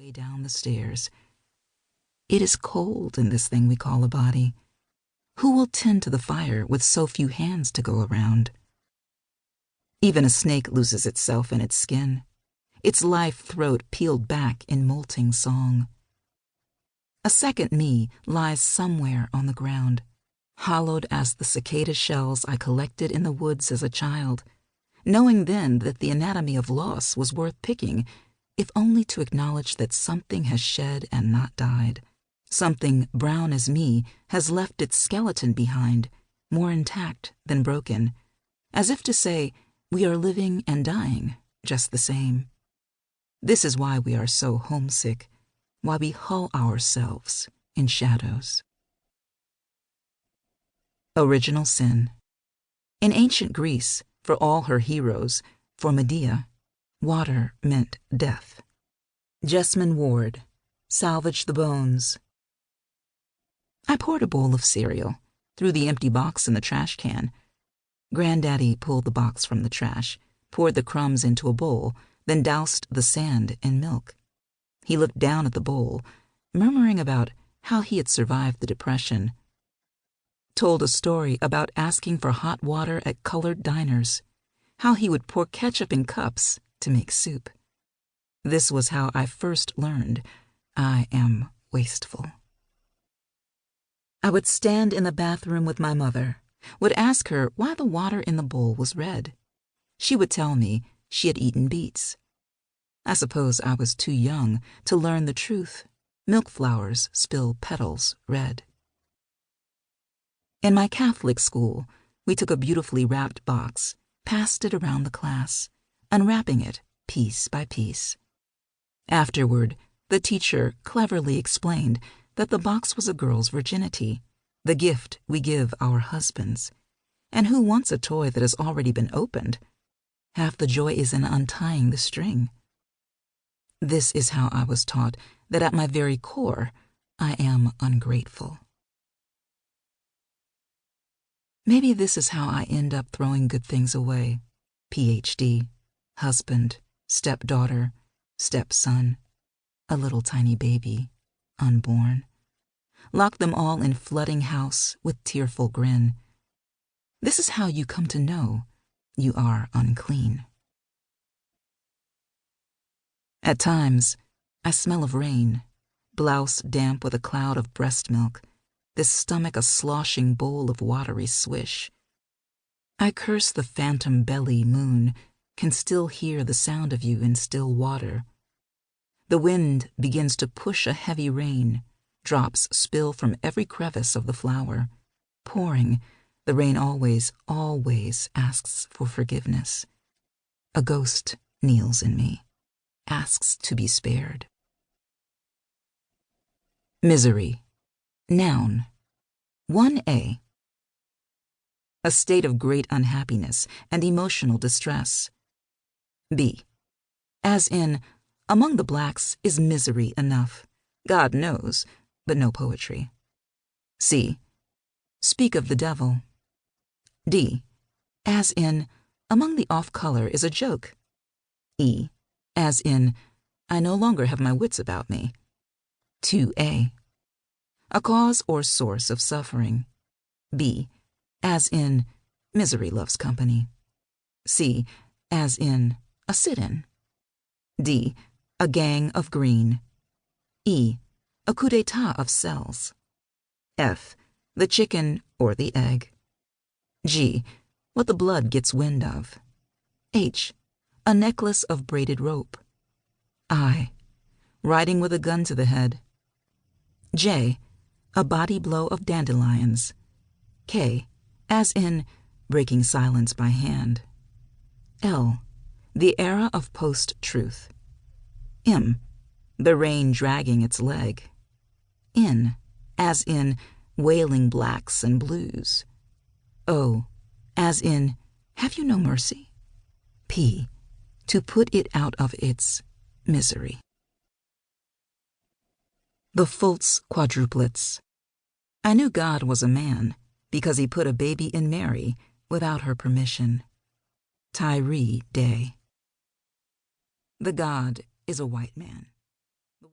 way down the stairs. It is cold in this thing we call a body. Who will tend to the fire with so few hands to go around? Even a snake loses itself in its skin, its life throat peeled back in molting song. A second me lies somewhere on the ground, hollowed as the cicada shells I collected in the woods as a child, knowing then that the anatomy of loss was worth picking, if only to acknowledge that something has shed and not died. Something brown as me has left its skeleton behind, more intact than broken, as if to say, we are living and dying just the same. This is why we are so homesick, why we hull ourselves in shadows. Original sin. In ancient Greece, for all her heroes, for Medea, water meant death. Jessamine Ward, Salvage the Bones. I poured a bowl of cereal, threw the empty box in the trash can. Granddaddy pulled the box from the trash, poured the crumbs into a bowl, then doused the sand in milk. He looked down at the bowl, murmuring about how he had survived the Depression. Told a story about asking for hot water at colored diners, how he would pour ketchup in cups to make soup. This was how I first learned I am wasteful. I would stand in the bathroom with my mother, would ask her why the water in the bowl was red. She would tell me she had eaten beets. I suppose I was too young to learn the truth. Milk flowers spill petals red. In my Catholic school, we took a beautifully wrapped box, passed it around the class, unwrapping it piece by piece. Afterward, the teacher cleverly explained that the box was a girl's virginity, the gift we give our husbands. And who wants a toy that has already been opened? Half the joy is in untying the string. This is how I was taught that at my very core, I am ungrateful. Maybe this is how I end up throwing good things away. PhD, husband, stepdaughter, stepson, a little tiny baby, unborn. Lock them all in flooding house with tearful grin. This is how you come to know you are unclean. At times, I smell of rain, blouse damp with a cloud of breast milk, this stomach a sloshing bowl of watery swish. I curse the phantom belly moon, can still hear the sound of you in still water. The wind begins to push a heavy rain, drops spill from every crevice of the flower. Pouring, the rain always, always asks for forgiveness. A ghost kneels in me, asks to be spared. Misery. Noun. 1a. A state of great unhappiness and emotional distress. b. As in, among the blacks is misery enough. God knows, but no poetry. c. Speak of the devil. d. As in, among the off-color is a joke. e. As in, I no longer have my wits about me. 2a. A cause or source of suffering. b. As in, misery loves company. c. As in, a sit-in. d. A gang of green. e. A coup d'etat of cells. f. The chicken or the egg. g. What the blood gets wind of. h. A necklace of braided rope. I. Riding with a gun to the head. j. A body blow of dandelions. k. As in, breaking silence by hand. l. The era of post-truth. m. The rain dragging its leg. n. As in, wailing blacks and blues. o. As in, have you no mercy? p. To put it out of its misery. The Fultz quadruplets. I knew God was a man because he put a baby in Mary without her permission. Tyree Day. The God is a white man.